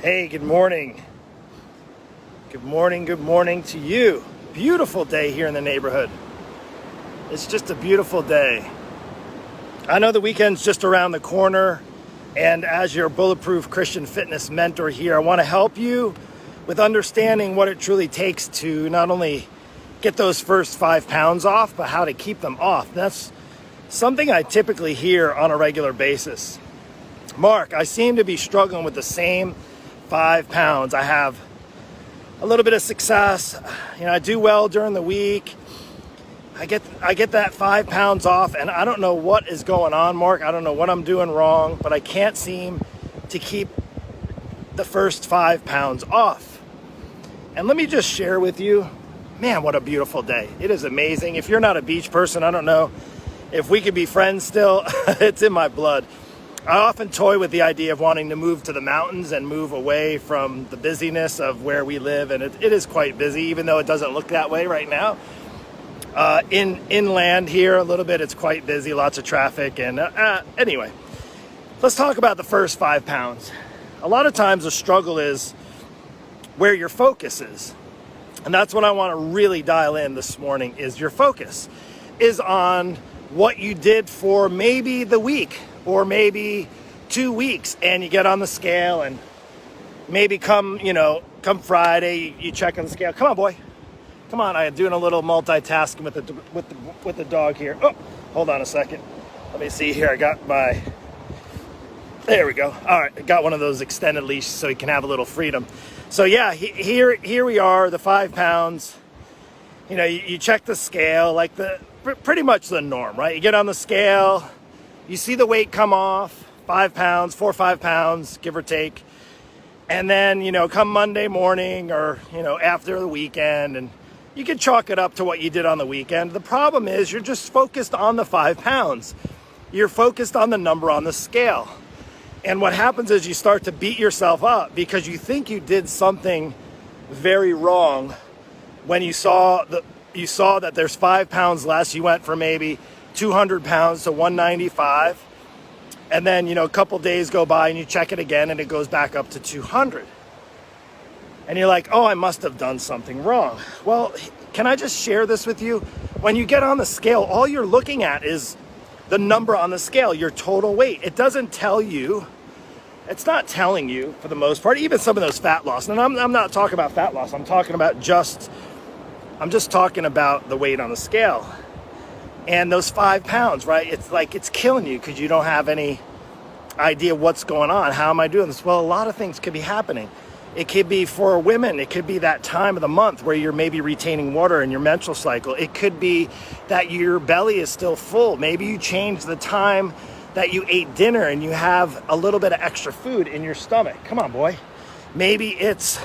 Hey, good morning. Good morning to you. Beautiful day here in the neighborhood. It's just a beautiful day. I know the weekend's just around the corner, and as your Bulletproof Christian Fitness mentor here, I want to help you with understanding what it truly takes to not only get those first 5 pounds off, but how to keep them off. That's something I typically hear on a regular basis. Mark, I seem to be struggling with the same 5 pounds. I have a little bit of success. I do well during the week. I get that 5 pounds off, and I don't know what is going on, Mark. I don't know what I'm doing wrong, but I can't seem to keep the first 5 pounds off. And let me just share with you, man, what a beautiful day. It is amazing. If you're not a beach person, I don't know if we could be friends still. It's in my blood. I often toy with the idea of wanting to move to the mountains and move away from the busyness of where we live, and it is quite busy, even though it doesn't look that way right now. Inland here a little bit, it's quite busy, lots of traffic, and anyway, let's talk about the first 5 pounds. A lot of times the struggle is where your focus is, and that's what I want to really dial in this morning. Is your focus is on what you did for maybe the week or maybe 2 weeks, and you get on the scale, and maybe come Friday, you check on the scale. Come on, boy. Come on. I'm doing a little multitasking with the dog here. Oh, hold on a second. Let me see here. There we go. All right, I got one of those extended leashes so he can have a little freedom. So yeah, here we are, the 5 pounds. You check the scale, like pretty much the norm, right? You get on the scale, you see the weight come off, 5 pounds, 4 or 5 pounds, give or take. And then, come Monday morning or, after the weekend, and you can chalk it up to what you did on the weekend. The problem is you're just focused on the 5 pounds. You're focused on the number on the scale. And what happens is you start to beat yourself up because you think you did something very wrong when you saw that there's 5 pounds less. You went from maybe 200 pounds to 195, and then a couple days go by and you check it again and it goes back up to 200, and you're like, oh, I must have done something wrong. Well, can I just share this with you? When you get on the scale, all you're looking at is the number on the scale, your total weight. It doesn't tell you, it's not telling you, for the most part, even some of those fat loss. And I'm not talking about fat loss. I'm just talking about the weight on the scale. And those 5 pounds, right? It's like it's killing you because you don't have any idea what's going on. How am I doing this? Well, a lot of things could be happening. It could be for women. It could be that time of the month where you're maybe retaining water in your menstrual cycle. It could be that your belly is still full. Maybe you change the time that you ate dinner and you have a little bit of extra food in your stomach. Come on, boy. Maybe it's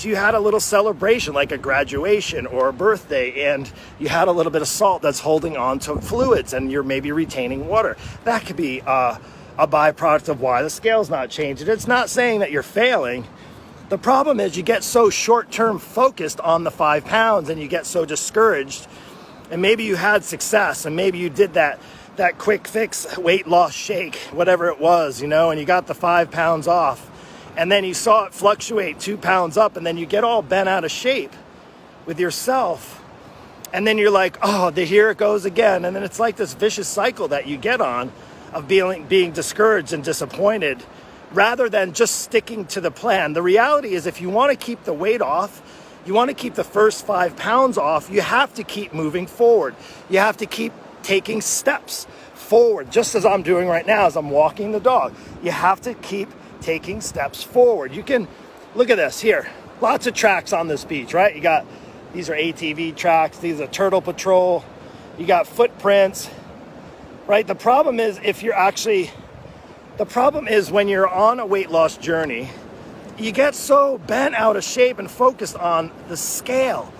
you had a little celebration like a graduation or a birthday, and you had a little bit of salt that's holding on to fluids and you're maybe retaining water. That could be a byproduct of why the scale's not changing. It's not saying that you're failing. The problem is you get so short-term focused on the 5 pounds and you get so discouraged, and maybe you had success and maybe you did that quick fix weight loss shake, whatever it was, and you got the 5 pounds off. And then you saw it fluctuate 2 pounds up, and then you get all bent out of shape with yourself. And then you're like, oh, here it goes again. And then it's like this vicious cycle that you get on of being discouraged and disappointed rather than just sticking to the plan. The reality is if you want to keep the weight off, you want to keep the first 5 pounds off, you have to keep moving forward. You have to keep taking steps forward, just as I'm doing right now as I'm walking the dog. You have to keep taking steps forward. You can look at this here. Lots of tracks on this beach, right? These are ATV tracks. These are Turtle Patrol. You got footprints, right? The problem is when you're on a weight loss journey, you get so bent out of shape and focused on the scale,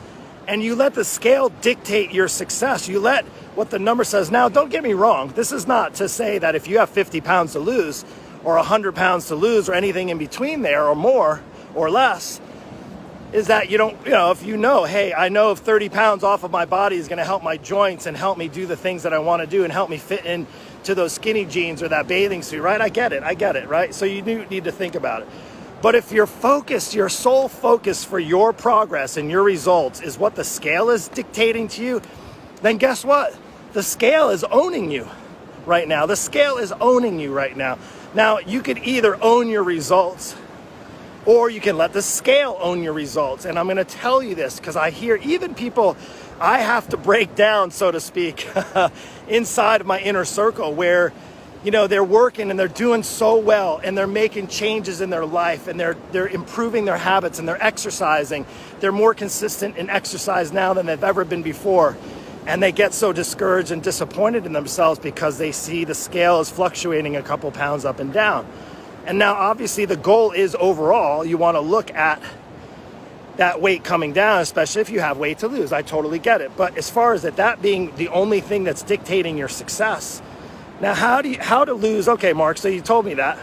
and you let the scale dictate your success. You let what the number says. Now, don't get me wrong. This is not to say that if you have 50 pounds to lose or 100 pounds to lose or anything in between there or more or less, is that you don't, if hey, I know if 30 pounds off of my body is going to help my joints and help me do the things that I want to do and help me fit into those skinny jeans or that bathing suit, right? I get it, right? So you do need to think about it. But if your focus, your sole focus for your progress and your results is what the scale is dictating to you, then guess what? The scale is owning you right now. The scale is owning you right now. Now, you could either own your results or you can let the scale own your results. And I'm going to tell you this because I hear even people I have to break down, so to speak, inside of my inner circle where, you know, they're working and they're doing so well and they're making changes in their life and they're improving their habits and they're exercising. They're more consistent in exercise now than they've ever been before. And they get so discouraged and disappointed in themselves because they see the scale is fluctuating a couple pounds up and down. And now obviously the goal is overall, you want to look at that weight coming down, especially if you have weight to lose. I totally get it. But as far as that being the only thing that's dictating your success, now how to lose, okay, Mark, so you told me that.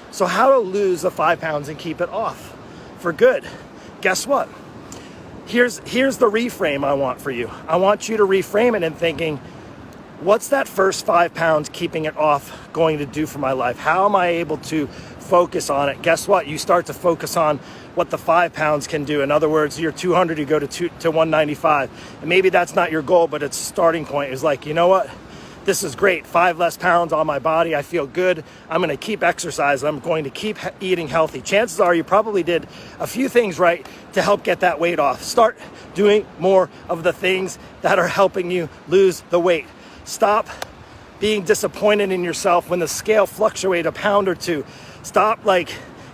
So how to lose the 5 pounds and keep it off for good? Guess what? Here's the reframe I want for you. I want you to reframe it in thinking, what's that first 5 pounds keeping it off going to do for my life? How am I able to focus on it? Guess what? You start to focus on what the 5 pounds can do. In other words, you're 200, you go to 195. And maybe that's not your goal, but it's a starting point. It's like, you know what? This is great. 5 less pounds on my body. I feel good. I'm going to keep exercising. I'm going to keep eating healthy. Chances are you probably did a few things right to help get that weight off. Start doing more of the things that are helping you lose the weight. Stop being disappointed in yourself when the scale fluctuates a pound or two. Stop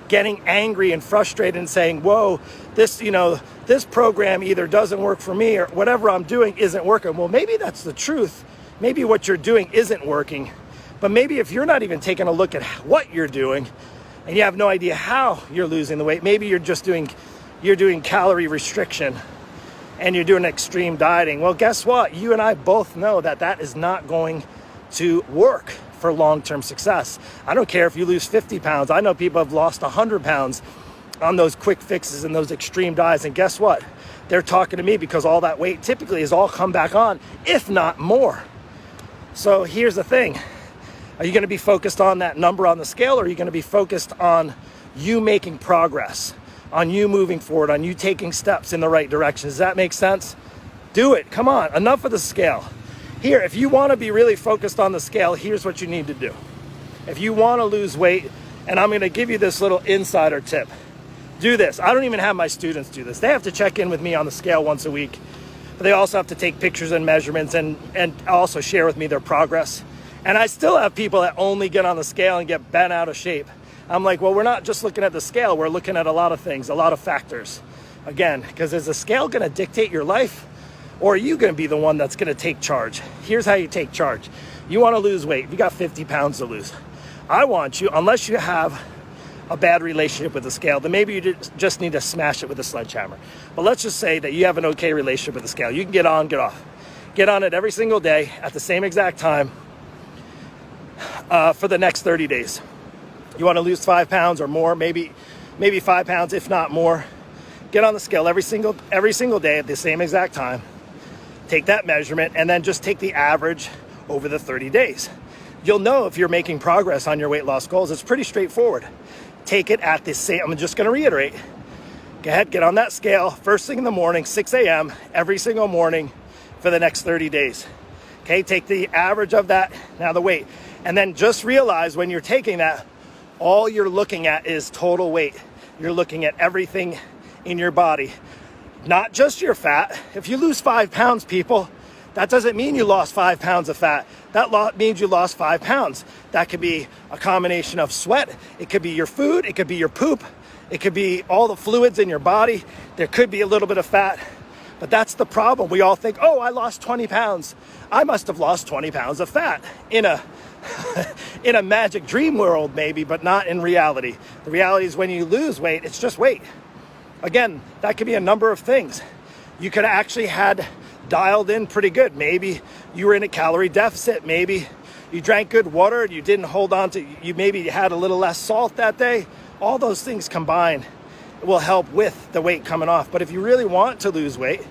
getting angry and frustrated and saying, whoa, this program either doesn't work for me or whatever I'm doing isn't working. Well, maybe that's the truth. Maybe what you're doing isn't working. But maybe if you're not even taking a look at what you're doing and you have no idea how you're losing the weight, maybe you're doing calorie restriction and you're doing extreme dieting. Well, guess what? You and I both know that is not going to work for long-term success. I don't care if you lose 50 pounds. I know people have lost 100 pounds on those quick fixes and those extreme diets. And guess what? They're talking to me because all that weight typically has all come back on, if not more. So here's the thing. Are you going to be focused on that number on the scale, or are you going to be focused on you making progress, on you moving forward, on you taking steps in the right direction? Does that make sense? Do it. Come on. Enough of the scale. Here, if you want to be really focused on the scale, here's what you need to do. If you want to lose weight, and I'm going to give you this little insider tip, do this. I don't even have my students do this. They have to check in with me on the scale once a week. But they also have to take pictures and measurements and also share with me their progress. And I still have people that only get on the scale and get bent out of shape. I'm like, well, we're not just looking at the scale. We're looking at a lot of things, a lot of factors. Again, because is the scale going to dictate your life? Or are you going to be the one that's going to take charge? Here's how you take charge. You want to lose weight. You got 50 pounds to lose. I want you, unless you have a bad relationship with the scale, then maybe you just need to smash it with a sledgehammer. But let's just say that you have an okay relationship with the scale. You can get on, get off. Get on it every single day at the same exact time for the next 30 days. You want to lose 5 pounds or more, maybe 5 pounds, if not more. Get on the scale every single day at the same exact time. Take that measurement and then just take the average over the 30 days. You'll know if you're making progress on your weight loss goals. It's pretty straightforward. Take it at the same, I'm just going to reiterate. Go ahead, get on that scale first thing in the morning, 6 a.m. every single morning for the next 30 days. Okay, take the average of that, now the weight. And then just realize when you're taking that, all you're looking at is total weight. You're looking at everything in your body, not just your fat. If you lose 5 pounds, people, that doesn't mean you lost 5 pounds of fat. That means you lost 5 pounds. That could be a combination of sweat. It could be your food. It could be your poop. It could be all the fluids in your body. There could be a little bit of fat. But that's the problem. We all think, oh, I lost 20 pounds. I must have lost 20 pounds of fat in a magic dream world maybe, but not in reality. The reality is when you lose weight, it's just weight. Again, that could be a number of things. You could have actually had dialed in pretty good. Maybe you were in a calorie deficit. Maybe you drank good water and you didn't hold on to, you maybe had a little less salt that day. All those things combined will help with the weight coming off. But if you really want to lose weight,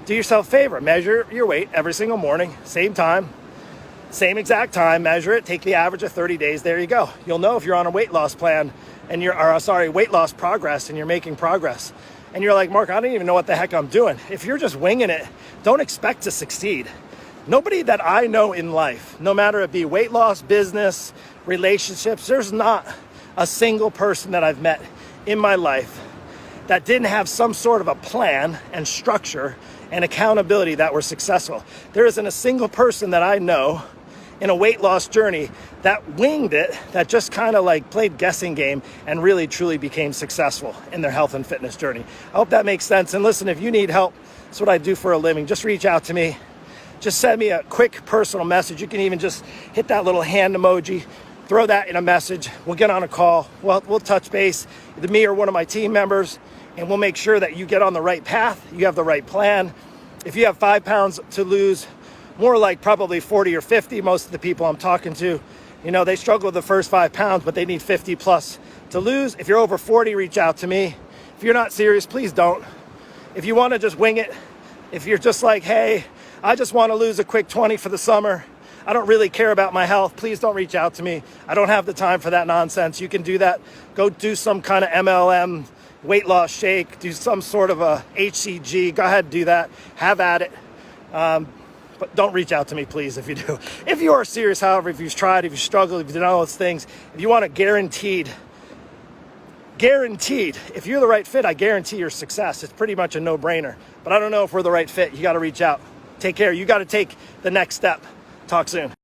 do yourself a favor. Measure your weight every single morning, same time, same exact time, measure it, take the average of 30 days. There you go. You'll know if you're on a weight loss plan and weight loss progress, and you're making progress. And you're like, Mark, I don't even know what the heck I'm doing. If you're just winging it, don't expect to succeed. Nobody that I know in life, no matter it be weight loss, business, relationships, there's not a single person that I've met in my life that didn't have some sort of a plan and structure and accountability that were successful. There isn't a single person that I know in a weight loss journey that winged it, that just kind of like played guessing game and really truly became successful in their health and fitness journey. I hope that makes sense. And listen, if you need help, that's what I do for a living. Just reach out to me. Just send me a quick personal message. You can even just hit that little hand emoji, throw that in a message. We'll get on a call. We'll touch base, either me or one of my team members, and we'll make sure that you get on the right path. You have the right plan. If you have 5 pounds to lose, more like probably 40 or 50, most of the people I'm talking to, they struggle with the first 5 pounds, but they need 50 plus to lose. If you're over 40, reach out to me. If you're not serious, please don't. If you want to just wing it, if you're just like, hey, I just want to lose a quick 20 for the summer, I don't really care about my health, please don't reach out to me. I don't have the time for that nonsense. You can do that. Go do some kind of MLM weight loss shake, do some sort of a HCG. Go ahead and do that. Have at it. But don't reach out to me, please, if you do. If you are serious, however, if you've tried, if you struggled, if you've done all those things, if you want a guaranteed, if you're the right fit, I guarantee your success. It's pretty much a no-brainer. But I don't know if we're the right fit. You got to reach out. Take care. You got to take the next step. Talk soon.